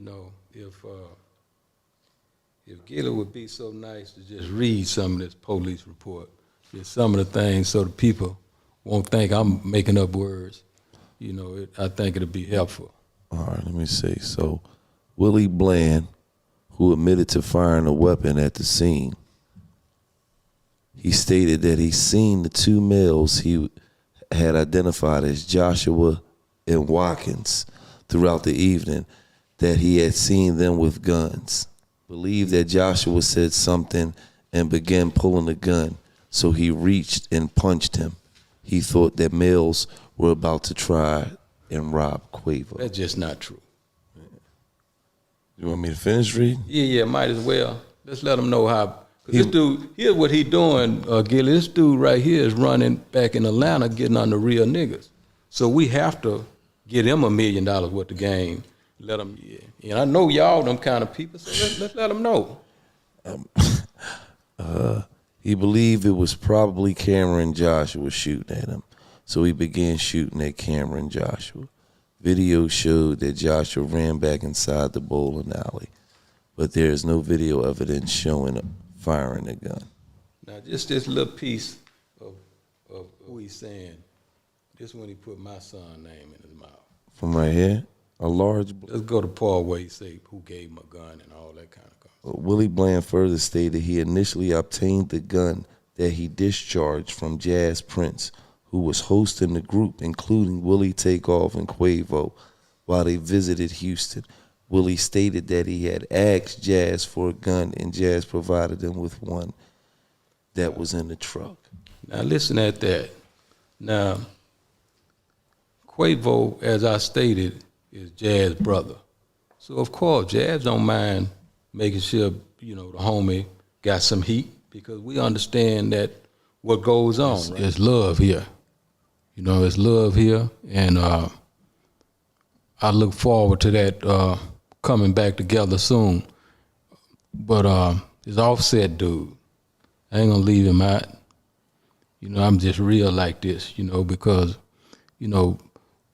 know, if Gilly would be so nice to just read some of this police report, just some of the things so the people won't think I'm making up words, you know, I think it'll be helpful. All right, let me see. So, Willie Bland, who admitted to firing a weapon at the scene, he stated that he seen the two males he had identified as Joshua and Watkins throughout the evening, that he had seen them with guns. Believed that Joshua said something and began pulling the gun, so he reached and punched him. He thought that males were about to try and rob Quavo. That's just not true. You want me to finish reading? Yeah, might as well. Let's let them know how. This dude, here's what he doing, Gilly. This dude right here is running back in Atlanta, getting on the real niggas. So we have to get him $1 million worth of game. Let them, yeah. And I know y'all them kind of people, so let's let them know. He believed it was probably Cameron Joshua shooting at him, so he began shooting at Cameron Joshua. Video showed that Joshua ran back inside the bowling alley, but there is no video evidence showing firing a gun. Now, just this little piece of who he's saying, this is when he put my son's name in his mouth. From right here, a large... Let's go to Paul where he say who gave him a gun and all that kind of stuff. Willie Bland further stated he initially obtained the gun that he discharged from Jazz Prince, who was hosting the group, including Willie Takeoff and Quavo, while they visited Houston. Willie stated that he had asked Jazz for a gun, and Jazz provided him with one that was in the truck. Now listen at that. Now, Quavo, as I stated, is Jazz's brother. So of course, Jazz don't mind making sure, you know, the homie got some heat, because we understand that what goes on, right? There's love here. You know, there's love here, and I look forward to that coming back together soon. But this Offset dude, I ain't gonna leave him out. You know, I'm just real like this, you know, because, you know,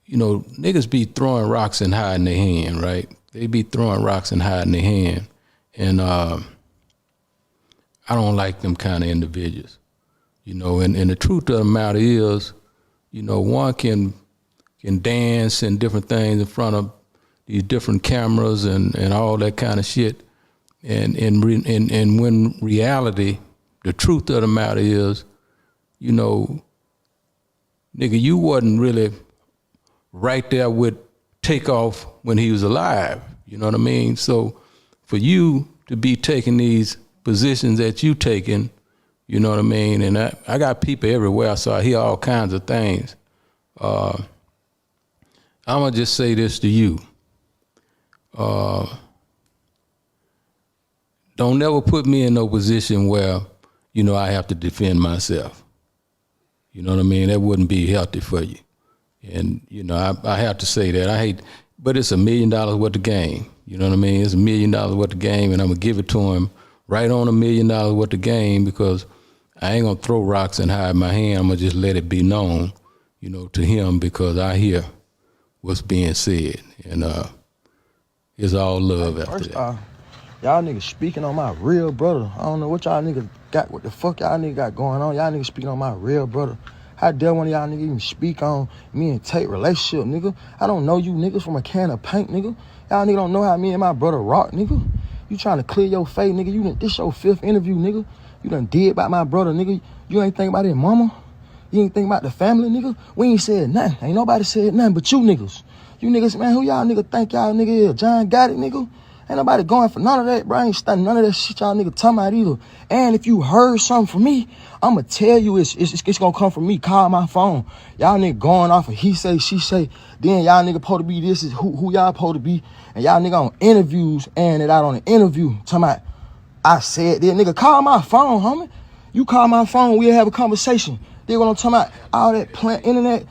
niggas be throwing rocks and hiding their hand, right? They be throwing rocks and hiding their hand. And I don't like them kind of individuals, you know, and the truth of the matter is, you know, one can dance and different things in front of these different cameras and all that kind of shit. And when reality, the truth of the matter is, you know, nigga, you wasn't really right there with Takeoff when he was alive. You know what I mean? So for you to be taking these positions that you taking, you know what I mean? And I got people everywhere, so I hear all kinds of things. I'm gonna just say this to you. Don't never put me in no position where, you know, I have to defend myself. You know what I mean? That wouldn't be healthy for you. And, you know, I have to say that. But it's $1 million worth of game. You know what I mean? It's $1 million worth of game, and I'm gonna give it to him right on $1 million worth of game, because I ain't gonna throw rocks and hide my hand. I'm gonna just let it be known, you know, to him, because I hear what's being said, and it's all love after that. Y'all niggas speaking on my real brother. I don't know what y'all niggas got, what the fuck y'all niggas got going on. Y'all niggas speaking on my real brother. How dare one of y'all niggas even speak on me and Tate relationship, nigga? I don't know you niggas from a can of paint, nigga. Y'all niggas don't know how me and my brother rock, nigga. You trying to clear your face, nigga. This your 5th interview, nigga. You done did about my brother, nigga. You ain't think about his mama. You ain't think about the family, nigga. We ain't said nothing. Ain't nobody said nothing but you niggas. You niggas, man, who y'all niggas think y'all nigga is? John got it, nigga? Ain't nobody going for none of that, bro. I ain't studying none of that shit y'all nigga talking about either. And if you heard something from me, I'ma tell you it's gonna come from me. Call my phone. Y'all nigga going off of he say, she say. Then y'all nigga supposed to be this is who y'all supposed to be. And y'all nigga on interviews and it out on the interview. Talking about, I said that, nigga, call my phone, homie. You call my phone, we'll have a conversation. Then what I'm talking about, all that plant internet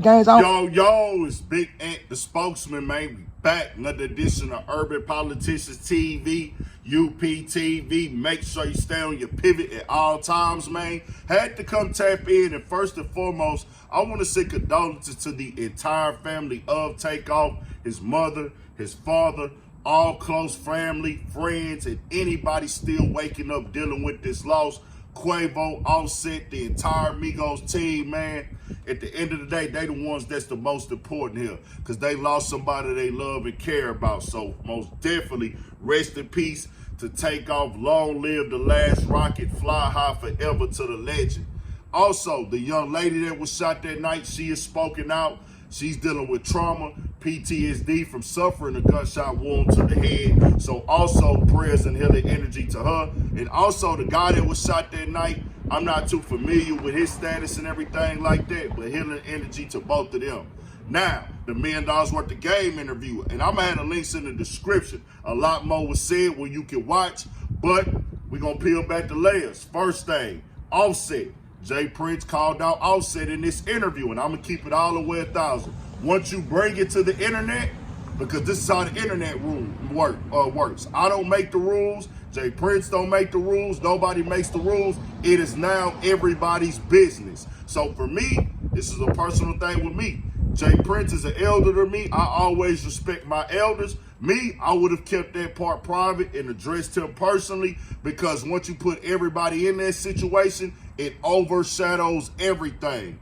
games. Yo, it's Big Ant, the spokesman, man. We back, another edition of Urban Politicians TV, UPTV. Make sure you stay on your pivot at all times, man. Had to come tap in, and first and foremost, I want to say condolences to the entire family of Takeoff, his mother, his father, all close family, friends, and anybody still waking up dealing with this loss. Quavo, Offset, the entire Migos team, man. At the end of the day, they the ones that's the most important here because they lost somebody they love and care about. So most definitely, rest in peace to Takeoff. Long live the last rocket. Fly high forever to the legend. Also, the young lady that was shot that night, she has spoken out. She's dealing with trauma, PTSD from suffering a gunshot wound to the head. So also prayers and healing energy to her. And also the guy that was shot that night, I'm not too familiar with his status and everything like that, but healing energy to both of them. Now, the $1 million worth of game interview, and I'm gonna have the links in the description. A lot more was said where you can watch, but we're gonna peel back the layers. First thing, Offset. Jay Prince called out Offset in this interview, and I'm gonna keep it all the way 1,000. Once you bring it to the internet, because this is how the internet works. I don't make the rules. Jay Prince don't make the rules. Nobody makes the rules. It is now everybody's business. So for me, this is a personal thing with me. Jay Prince is an elder to me. I always respect my elders. Me, I would have kept that part private and addressed him personally, because once you put everybody in that situation, it overshadows everything.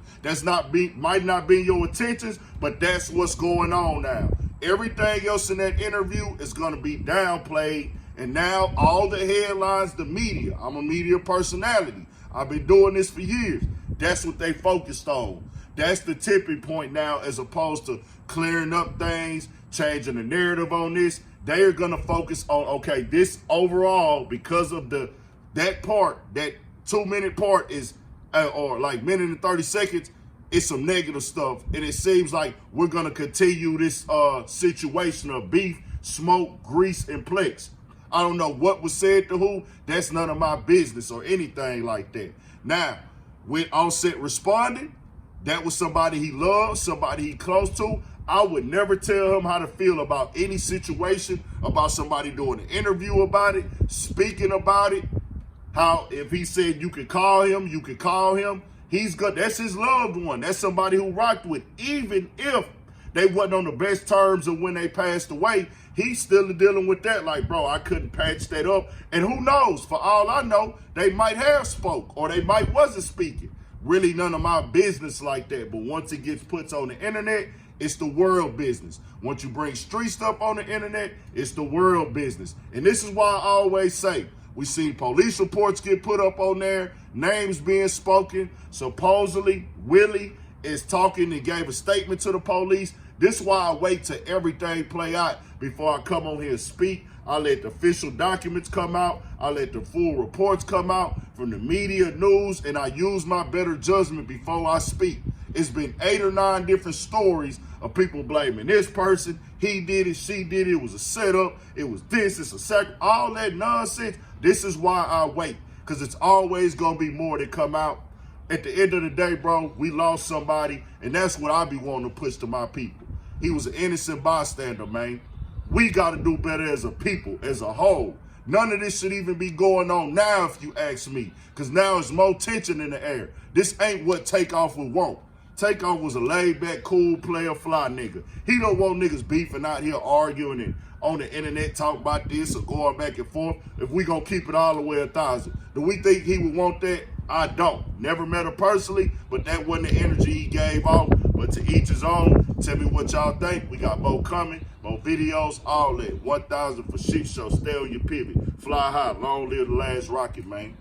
Might not be your intentions, but that's what's going on now. Everything else in that interview is going to be downplayed, and now all the headlines, the media, I'm a media personality. I've been doing this for years. That's what they focused on. That's the tipping point now, as opposed to clearing up things, changing the narrative on this. They are going to focus on, okay, this overall, because of that part, that 2-minute part is, or like minute and 30 seconds, it's some negative stuff. And it seems like we're going to continue this situation of beef, smoke, grease, and plex. I don't know what was said to who. That's none of my business or anything like that. Now, when Offset responded, that was somebody he loved, somebody he close to. I would never tell him how to feel about any situation, about somebody doing an interview about it, speaking about it. How if he said you could call him, you could call him. He's good. That's his loved one. That's somebody who rocked with. Even if they wasn't on the best terms of when they passed away, he's still dealing with that. Like, bro, I couldn't patch that up. And who knows? For all I know, they might have spoke or they might wasn't speaking. Really none of my business like that. But once it gets put on the internet, it's the world business. Once you bring street stuff on the internet, it's the world business. And this is why I always say, we see police reports get put up on there, names being spoken. Supposedly, Willie is talking and gave a statement to the police. This is why I wait till everything play out before I come on here and speak. I let the official documents come out. I let the full reports come out from the media, news, and I use my better judgment before I speak. It's been 8 or 9 different stories of people blaming this person. He did it, she did it, it was a setup, it was this, it's a second, all that nonsense. This is why I wait, because it's always going to be more that come out. At the end of the day, bro, we lost somebody, and that's what I be wanting to push to my people. He was an innocent bystander, man. We got to do better as a people, as a whole. None of this should even be going on now, if you ask me, because now there's more tension in the air. This ain't what Takeoff would want. Takeoff was a laid-back, cool player, fly nigga. He don't want niggas beefing out here arguing and on the internet talking about this or going back and forth. If we gonna keep it all the way 1,000, do we think he would want that? I don't. Never met him personally, but that wasn't the energy he gave off. But to each his own. Tell me what y'all think. We got more coming, more videos, all that. 1,000 for shit show. Stay on your pivot. Fly high. Long live the last rocket, man.